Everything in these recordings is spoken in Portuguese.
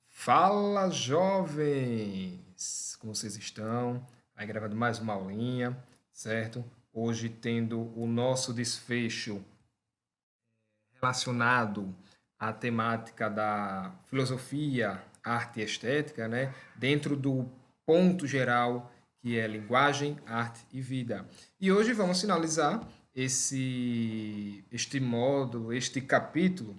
Fala, jovens! Como vocês estão? Aí gravando mais uma aulinha, certo? Hoje tendo o nosso desfecho relacionado à temática da filosofia, arte e estética, né? Dentro do ponto geral que é linguagem, arte e vida. E hoje vamos finalizar este módulo, este capítulo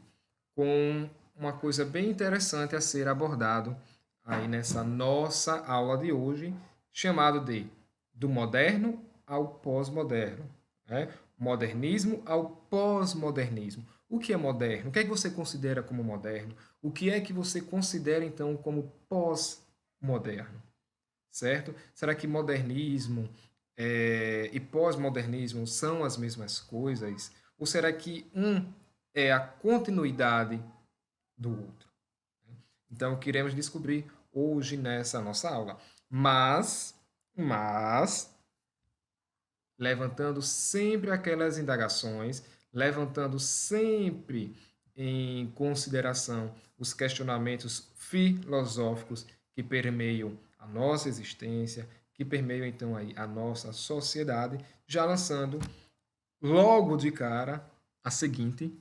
com uma coisa bem interessante a ser abordado aí nessa nossa aula de hoje, chamado de do moderno ao pós-moderno, né? Modernismo ao pós-modernismo. O que é moderno? O que é que você considera como moderno? O que é que você considera então como pós-moderno? Certo? Será que modernismo e pós-modernismo são as mesmas coisas? Ou será que um é a continuidade do outro? Então, queremos descobrir hoje nessa nossa aula. Mas, levantando sempre aquelas indagações, levantando sempre em consideração os questionamentos filosóficos que permeiam a nossa existência, que permeiam então aí a nossa sociedade, já lançando logo de cara a seguinte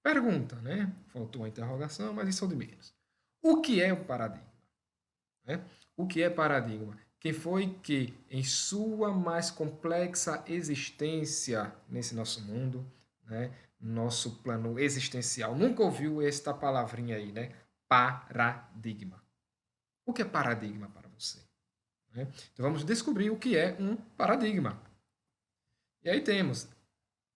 pergunta, né? Faltou a interrogação, mas isso é o de menos. O que é o paradigma? Né? O que é paradigma? Quem foi que, em sua mais complexa existência nesse nosso mundo, né, nosso plano existencial, nunca ouviu esta palavrinha aí, né? Paradigma. O que é paradigma para você? Né? Então vamos descobrir o que é um paradigma. E aí temos: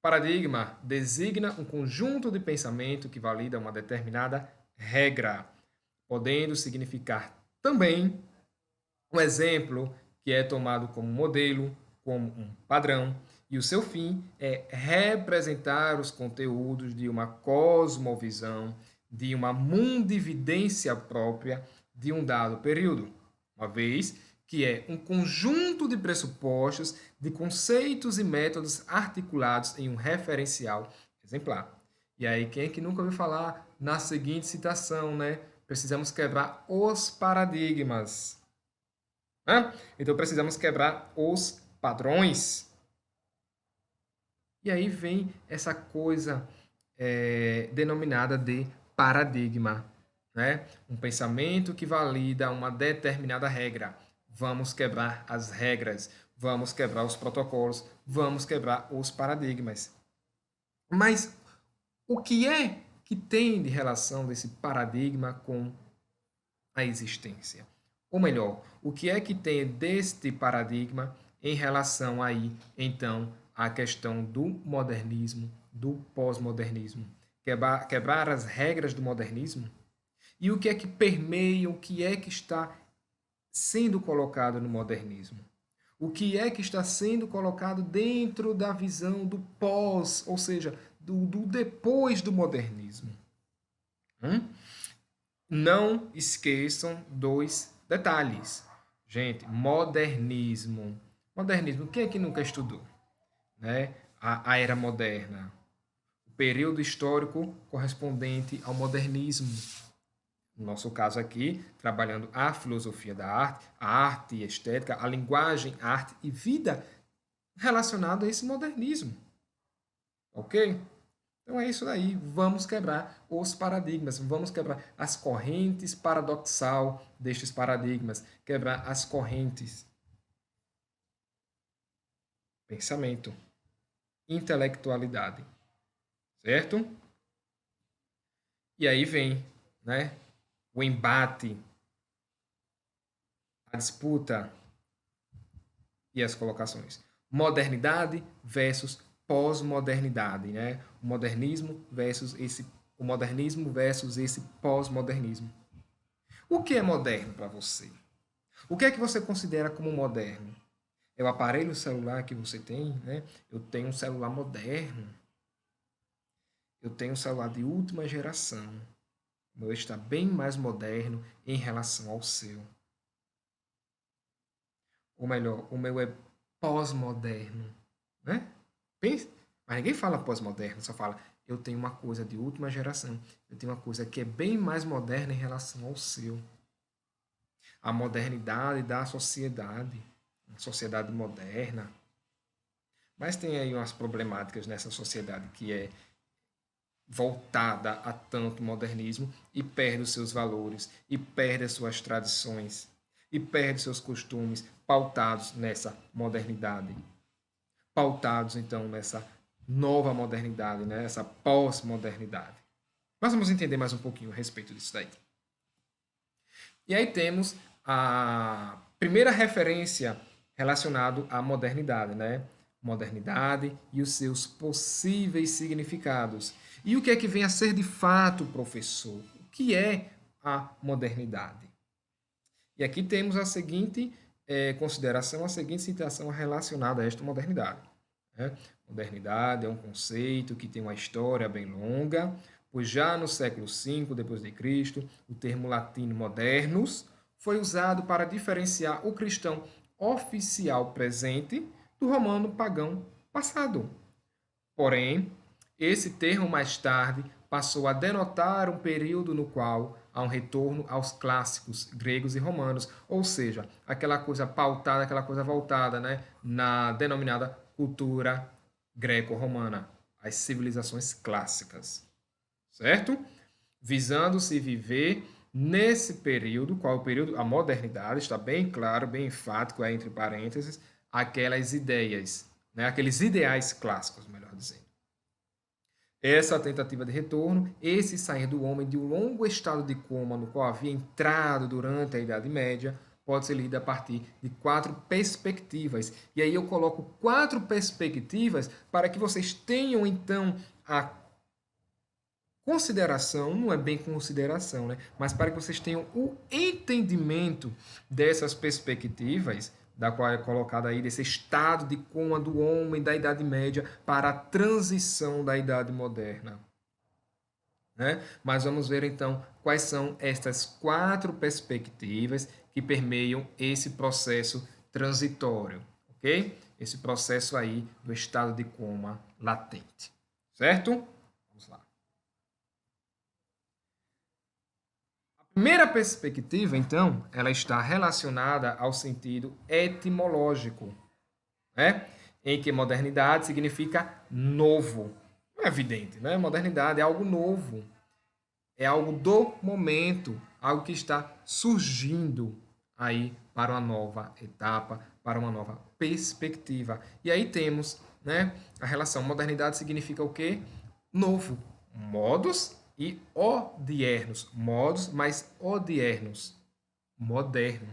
paradigma designa um conjunto de pensamento que valida uma determinada regra, podendo significar também um exemplo que é tomado como modelo, como um padrão, e o seu fim é representar os conteúdos de uma cosmovisão, de uma mundividência própria de um dado período, uma vez que é um conjunto de pressupostos, de conceitos e métodos articulados em um referencial exemplar. E aí, quem é que nunca ouviu falar na seguinte citação, né? Precisamos quebrar os paradigmas. Né? Então precisamos quebrar os padrões. E aí vem essa coisa denominada de paradigma, né? Um pensamento que valida uma determinada regra. Vamos quebrar as regras, vamos quebrar os protocolos, vamos quebrar os paradigmas. Mas o que é que tem de relação desse paradigma com a existência? Ou melhor, o que é que tem deste paradigma em relação aí, então, à questão do modernismo, do pós-modernismo? Quebrar as regras do modernismo? E o que é que permeia, o que é que está sendo colocado no modernismo? O que é que está sendo colocado dentro da visão do pós, ou seja, do depois do modernismo? Hum? Não esqueçam dois detalhes. Gente, modernismo. Modernismo, quem é que nunca estudou? Né? A era moderna. O período histórico correspondente ao modernismo. No nosso caso aqui, trabalhando a filosofia da arte, a arte e estética, a linguagem, arte e vida relacionado a esse modernismo. Ok? Então é isso daí, vamos quebrar os paradigmas, vamos quebrar as correntes paradoxal destes paradigmas, quebrar as correntes. Pensamento, intelectualidade, certo? E aí vem, né, o embate, a disputa e as colocações. Modernidade versus pós-modernidade, né? O modernismo versus esse pós-modernismo. O que é moderno para você? O que é que você considera como moderno? É o aparelho celular que você tem, né? Eu tenho um celular moderno. Eu tenho um celular de última geração. O meu está bem mais moderno em relação ao seu. ou melhor, o meu é pós-moderno, né? Pense, mas ninguém fala pós-moderno, só fala eu tenho uma coisa de última geração, eu tenho uma coisa que é bem mais moderna em relação ao seu. A modernidade da sociedade, a sociedade moderna. Mas tem aí umas problemáticas nessa sociedade que é voltada a tanto modernismo e perde os seus valores, e perde as suas tradições, e perde seus costumes pautados nessa modernidade. Pautados, então, nessa nova modernidade, né? Essa pós-modernidade. Nós vamos entender mais um pouquinho a respeito disso daí. E aí temos a primeira referência relacionada à modernidade, né? Modernidade e os seus possíveis significados. E o que é que vem a ser de fato, professor? O que é a modernidade? E aqui temos a seguinte consideração, a seguinte citação relacionada a esta modernidade. Né? Modernidade é um conceito que tem uma história bem longa, pois já no século V depois de Cristo, o termo latino modernos foi usado para diferenciar o cristão oficial presente do romano pagão passado. Porém, esse termo mais tarde passou a denotar um período no qual há um retorno aos clássicos gregos e romanos, ou seja, aquela coisa pautada, aquela coisa voltada, né, na denominada cultura greco-romana, as civilizações clássicas, certo? Visando-se viver nesse período, qual é o período? A modernidade, está bem claro, bem enfático, entre parênteses, aquelas ideias, né, aqueles ideais clássicos, melhor dizendo. Essa tentativa de retorno, esse sair do homem de um longo estado de coma no qual havia entrado durante a Idade Média, pode ser lida a partir de 4 perspectivas. E aí eu coloco 4 perspectivas para que vocês tenham então a consideração, não é bem consideração, né? Mas para que vocês tenham o entendimento dessas perspectivas, da qual é colocada aí desse estado de coma do homem da Idade Média para a transição da Idade Moderna. Né? Mas vamos ver então quais são estas 4 perspectivas que permeiam esse processo transitório, ok? Esse processo aí do estado de coma latente, certo? Vamos lá. Primeira perspectiva, então, ela está relacionada ao sentido etimológico, né? Em que modernidade significa novo. É evidente, né? Modernidade é algo novo, é algo do momento, algo que está surgindo aí para uma nova etapa, para uma nova perspectiva. E aí temos, né, a relação modernidade significa o quê? Novo, modos e odiernos, modos mais odiernos, moderno,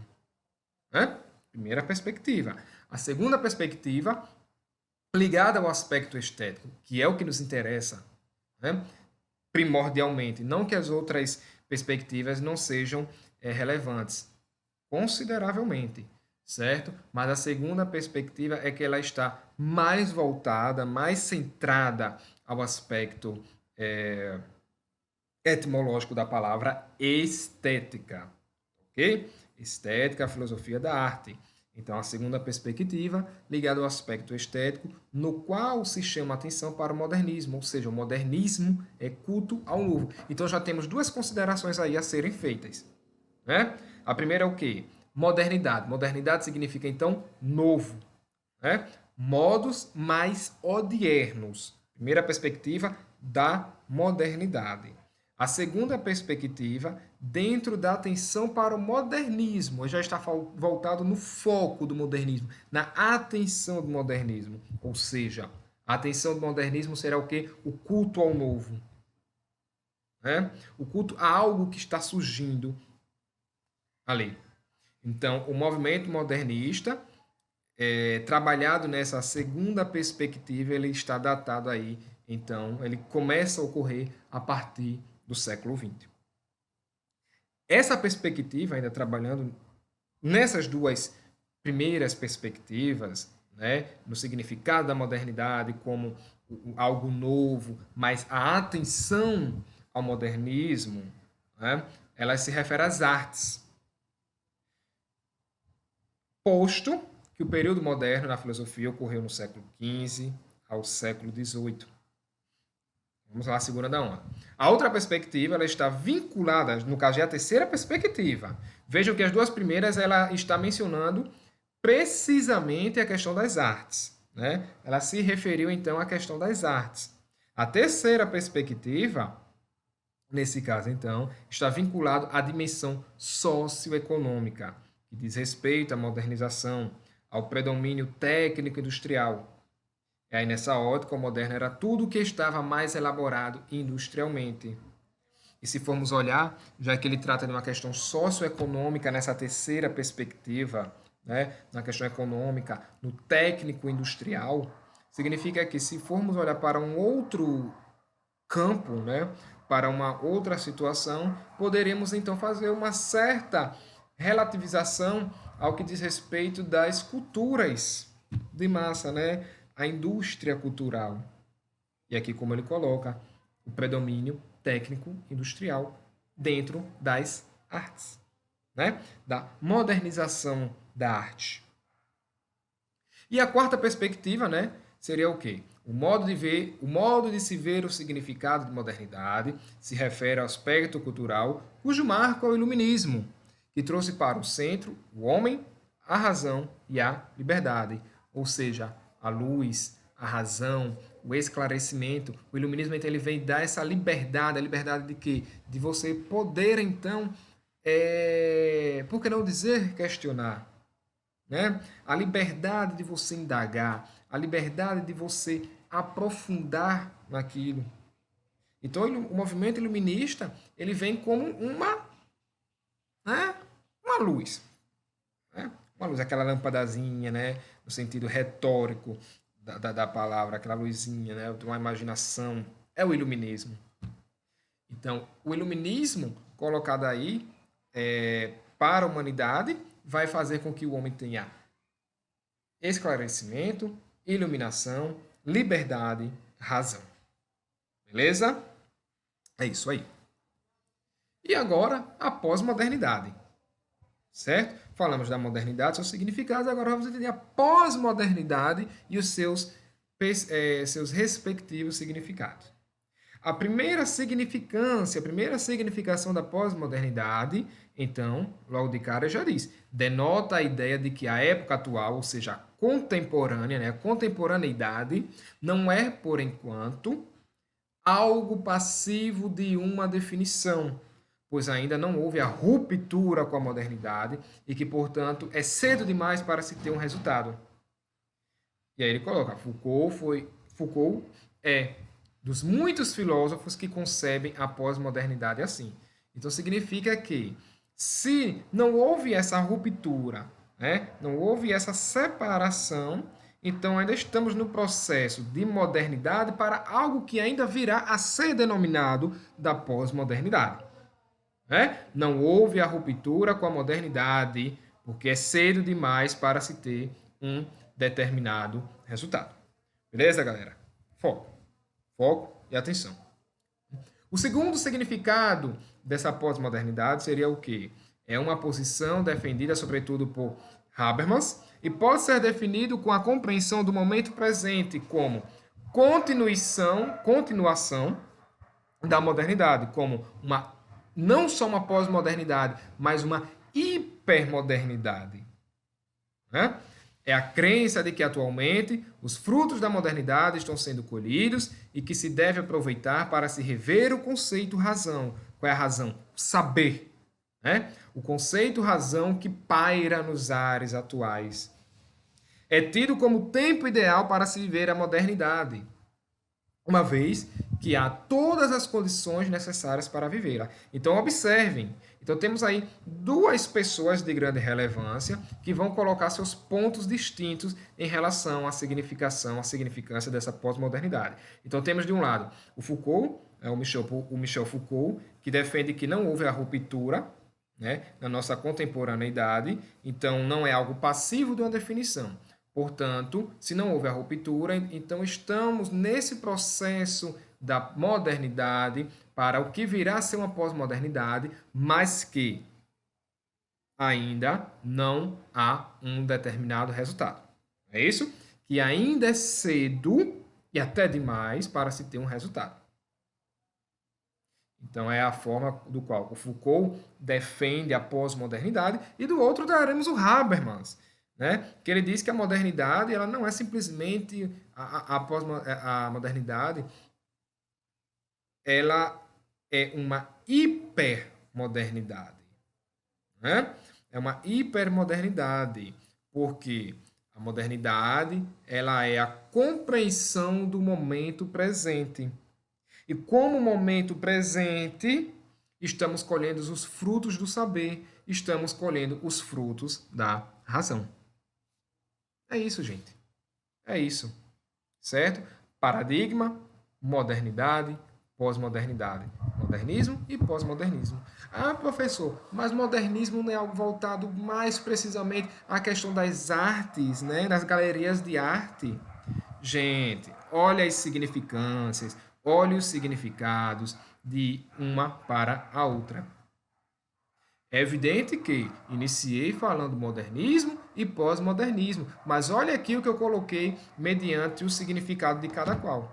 né? Primeira perspectiva. A segunda perspectiva ligada ao aspecto estético, que é o que nos interessa, né? Primordialmente, não que as outras perspectivas não sejam relevantes, consideravelmente, certo? Mas a segunda perspectiva é que ela está mais voltada, mais centrada ao aspecto etimológico da palavra estética, ok? Estética, a filosofia da arte. Então, a segunda perspectiva ligada ao aspecto estético, no qual se chama atenção para o modernismo, ou seja, o modernismo é culto ao novo. Então, já temos 2 considerações aí a serem feitas, né? A primeira é o quê? Modernidade. Modernidade significa, então, novo, né? Modos mais odiernos. Primeira perspectiva da modernidade. A segunda perspectiva, dentro da atenção para o modernismo, já está voltado no foco do modernismo, na atenção do modernismo. Ou seja, a atenção do modernismo será o quê? O culto ao novo. Né? O culto a algo que está surgindo ali. Então, o movimento modernista, trabalhado nessa segunda perspectiva, ele está datado aí. Então, ele começa a ocorrer a partir do século XX. Essa perspectiva, ainda trabalhando nessas 2 primeiras perspectivas, né, no significado da modernidade como algo novo, mas a atenção ao modernismo, né, ela se refere às artes. Posto que o período moderno na filosofia ocorreu no século XV ao século XVIII. Vamos lá, segurando a onda. A outra perspectiva, ela está vinculada, no caso é a terceira perspectiva. Vejam que as duas primeiras, ela está mencionando precisamente a questão das artes, né? Ela se referiu, então, à questão das artes. A terceira perspectiva, nesse caso, então, está vinculado à dimensão socioeconômica, que diz respeito à modernização, ao predomínio técnico-industrial. E aí, nessa ótica, o moderno era tudo o que estava mais elaborado industrialmente. E se formos olhar, já que ele trata de uma questão socioeconômica nessa terceira perspectiva, né, na questão econômica, no técnico-industrial, significa que se formos olhar para um outro campo, né, para uma outra situação, poderemos então fazer uma certa relativização ao que diz respeito das culturas de massa, né, a indústria cultural. E aqui, como ele coloca, o predomínio técnico industrial dentro das artes, né, da modernização da arte. E a quarta perspectiva, né, seria o quê? O modo de se ver o significado de modernidade se refere ao aspecto cultural, cujo marco é o iluminismo, que trouxe para o centro o homem, a razão e a liberdade, ou seja, a luz, a razão, o esclarecimento. O iluminismo, então, ele vem dar essa liberdade, a liberdade de quê? De você poder, então, por que não dizer questionar? Né? A liberdade de você indagar, a liberdade de você aprofundar naquilo. Então, o movimento iluminista, ele vem como né, uma luz. Né? Uma luz, aquela lampadazinha, né, no sentido retórico da palavra, aquela luzinha, né, de uma imaginação. É o iluminismo. Então, o iluminismo colocado aí para a humanidade vai fazer com que o homem tenha esclarecimento, iluminação, liberdade, razão. Beleza? É isso aí. E agora, a pós-modernidade. Certo? Falamos da modernidade, seus significados, agora vamos entender a pós-modernidade e os seus respectivos significados. A primeira significação da pós-modernidade, então, logo de cara já diz, denota a ideia de que a época atual, ou seja, a contemporânea, né, a contemporaneidade, não é, por enquanto, algo passivo de uma definição, pois ainda não houve a ruptura com a modernidade e que, portanto, é cedo demais para se ter um resultado. E aí ele coloca, Foucault é dos muitos filósofos que concebem a pós-modernidade assim. Então significa que se não houve essa ruptura, né, não houve essa separação, então ainda estamos no processo de modernidade para algo que ainda virá a ser denominado da pós-modernidade. Né? Não houve a ruptura com a modernidade, porque é cedo demais para se ter um determinado resultado. Beleza, galera? Foco. Foco e atenção. O segundo significado dessa pós-modernidade seria o quê? É uma posição defendida sobretudo por Habermas e pode ser definido com a compreensão do momento presente como continuação da modernidade, como não só uma pós-modernidade, mas uma hipermodernidade. Né? É a crença de que atualmente os frutos da modernidade estão sendo colhidos e que se deve aproveitar para se rever o conceito razão. Qual é a razão? Saber. Né? O conceito razão que paira nos ares atuais. É tido como o tempo ideal para se viver a modernidade, uma vez que há todas as condições necessárias para vivê-la. Então, observem. Então, temos aí duas pessoas de grande relevância que vão colocar seus pontos distintos em relação à significância dessa pós-modernidade. Então, temos de um lado o Foucault, o Michel Foucault, que defende que não houve a ruptura, né, na nossa contemporaneidade, então não é algo passivo de uma definição. Portanto, se não houve a ruptura, então estamos nesse processo da modernidade para o que virá a ser uma pós-modernidade, mas que ainda não há um determinado resultado. É isso? Que ainda é cedo e até demais para se ter um resultado. Então, é a forma do qual o Foucault defende a pós-modernidade, e do outro daremos o Habermas, né? Que ele diz que a modernidade ela não é simplesmente a modernidade, ela é uma hipermodernidade, né? É uma hipermodernidade, porque a modernidade ela é a compreensão do momento presente. E como momento presente, estamos colhendo os frutos do saber, estamos colhendo os frutos da razão. É isso, gente. É isso. Certo? Paradigma, modernidade, pós-modernidade. Modernismo e pós-modernismo. Ah, professor, mas modernismo não é algo voltado mais precisamente à questão das artes, né? Das galerias de arte? Gente, olha as significâncias, olha os significados de uma para a outra. É evidente que iniciei falando modernismo e pós-modernismo, mas olha aqui o que eu coloquei mediante o significado de cada qual.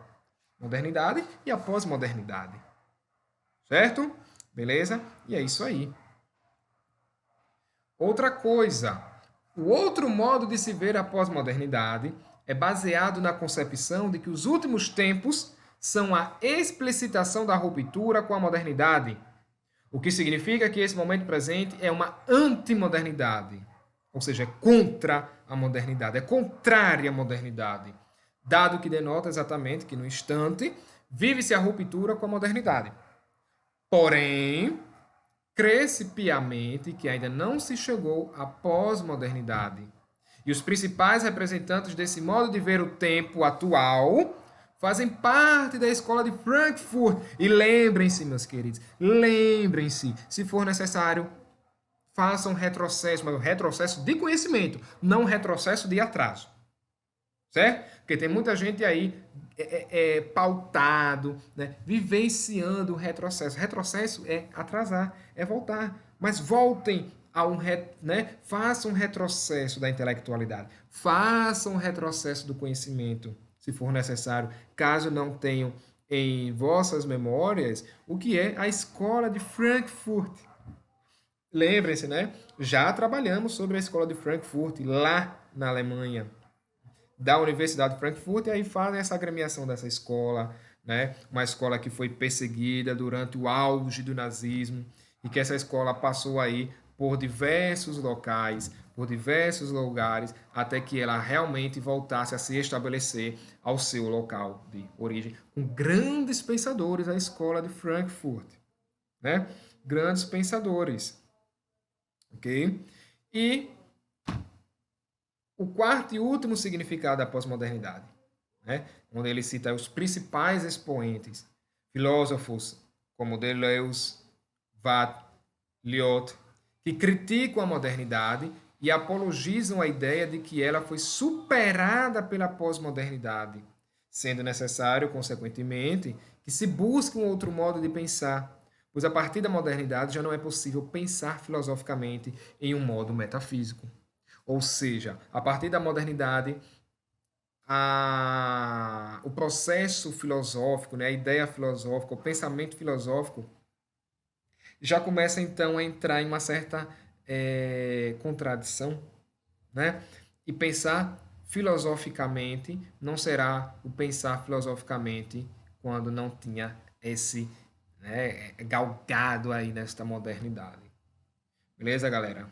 Modernidade e a pós-modernidade. Certo? Beleza? E é isso aí. Outra coisa, o outro modo de se ver a pós-modernidade é baseado na concepção de que os últimos tempos são a explicitação da ruptura com a modernidade, o que significa que esse momento presente é uma antimodernidade, ou seja, é contra a modernidade, é contrária à modernidade, dado que denota exatamente que no instante vive-se a ruptura com a modernidade. Porém, crê-se piamente que ainda não se chegou à pós-modernidade. E os principais representantes desse modo de ver o tempo atual fazem parte da escola de Frankfurt. E lembrem-se, meus queridos, lembrem-se, se for necessário, façam retrocesso, mas um retrocesso de conhecimento, não um retrocesso de atraso. Certo? Porque tem muita gente aí pautado, né, vivenciando o retrocesso. Retrocesso é atrasar, é voltar. Mas voltem a né, façam um retrocesso da intelectualidade, façam um retrocesso do conhecimento, se for necessário, caso não tenham em vossas memórias o que é a escola de Frankfurt. Lembrem-se, né? Já trabalhamos sobre a escola de Frankfurt lá na Alemanha, da Universidade de Frankfurt, e aí fazem essa agremiação dessa escola, né? Uma escola que foi perseguida durante o auge do nazismo e que essa escola passou aí por diversos locais, por diversos lugares, até que ela realmente voltasse a se estabelecer ao seu local de origem, com grandes pensadores, a escola de Frankfurt, né? Grandes pensadores, ok? E o quarto e último significado da pós-modernidade, né? Onde ele cita os principais expoentes, filósofos como Deleuze, Watt, Lyot, que criticam a modernidade e apologizam a ideia de que ela foi superada pela pós-modernidade, sendo necessário, consequentemente, que se busque um outro modo de pensar, pois a partir da modernidade já não é possível pensar filosoficamente em um modo metafísico. Ou seja, a partir da modernidade, o processo filosófico, né, a ideia filosófica, o pensamento filosófico, já começa então a entrar em uma certa contradição, né? E pensar filosoficamente não será o pensar filosoficamente quando não tinha esse, né, galgado aí nesta modernidade. Beleza, galera?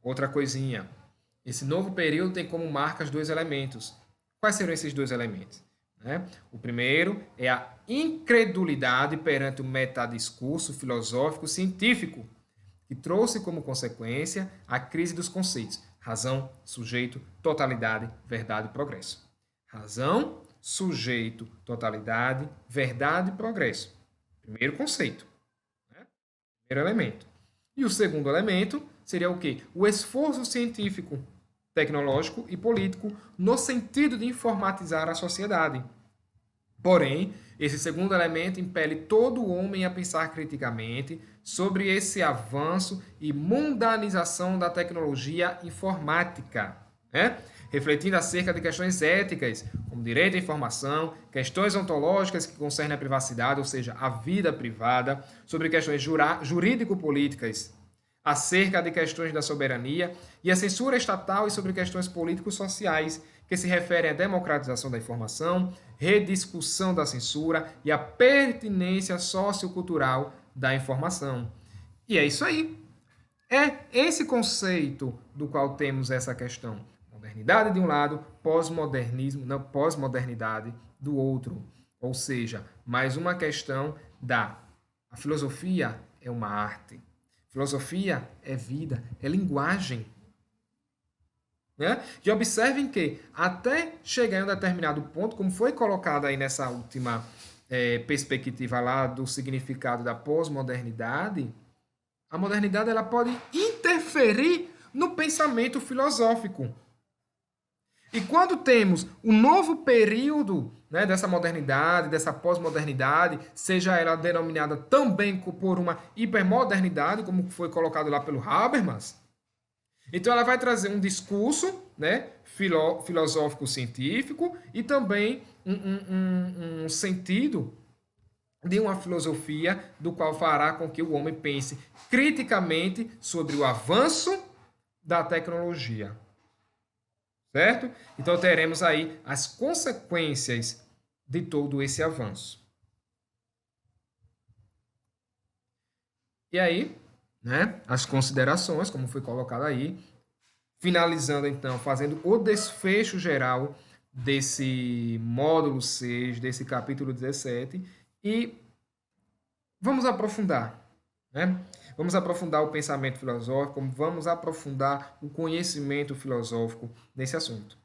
Outra coisinha. Esse novo período tem como marcas dois elementos. Quais serão esses dois elementos? Né? O primeiro é a incredulidade perante o metadiscurso filosófico científico, que trouxe como consequência a crise dos conceitos razão, sujeito, totalidade, verdade e progresso. Razão, sujeito, totalidade, verdade e progresso. Primeiro conceito. Né? Primeiro elemento. E o segundo elemento seria o quê? O esforço científico, tecnológico e político no sentido de informatizar a sociedade. Porém, esse segundo elemento impele todo homem a pensar criticamente sobre esse avanço e mundanização da tecnologia informática, né? Refletindo acerca de questões éticas, como direito à informação, questões ontológicas que concernem a privacidade, ou seja, a vida privada, sobre questões jurídico-políticas, acerca de questões da soberania e a censura estatal e sobre questões político-sociais, que se referem à democratização da informação, rediscussão da censura e a pertinência sociocultural da informação. E é isso aí. É esse conceito do qual temos essa questão. Modernidade de um lado, pós-modernismo, não, pós-modernidade do outro. Ou seja, mais uma questão da a filosofia é uma arte. Filosofia é vida, é linguagem. Né? E observem que, até chegar em um determinado ponto, como foi colocado aí nessa última perspectiva lá do significado da pós-modernidade, a modernidade ela pode interferir no pensamento filosófico. E quando temos um novo período, né, dessa modernidade, dessa pós-modernidade, seja ela denominada também por uma hipermodernidade, como foi colocado lá pelo Habermas, então ela vai trazer um discurso, né, filosófico-científico e também um sentido de uma filosofia do qual fará com que o homem pense criticamente sobre o avanço da tecnologia. Certo? Então teremos aí as consequências de todo esse avanço. E aí, né, as considerações, como foi colocado aí, finalizando então, fazendo o desfecho geral desse módulo 6, desse capítulo 17, e vamos aprofundar, né? Vamos aprofundar o pensamento filosófico, vamos aprofundar o conhecimento filosófico nesse assunto.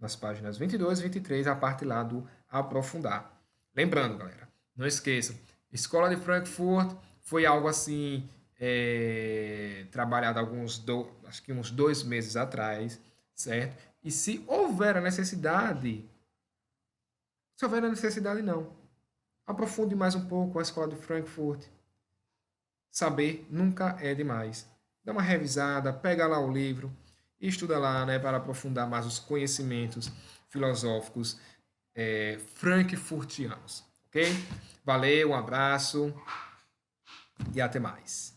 Nas páginas 22 e 23, a parte lá do aprofundar. Lembrando, galera, não esqueça, Escola de Frankfurt foi algo assim, trabalhado acho que uns 2 meses atrás, certo? E se houver a necessidade, não. Aprofunde mais um pouco a Escola de Frankfurt. Saber nunca é demais. Dá uma revisada, pega lá o livro e estuda lá, né, para aprofundar mais os conhecimentos filosóficos frankfurtianos. Ok? Valeu, um abraço e até mais.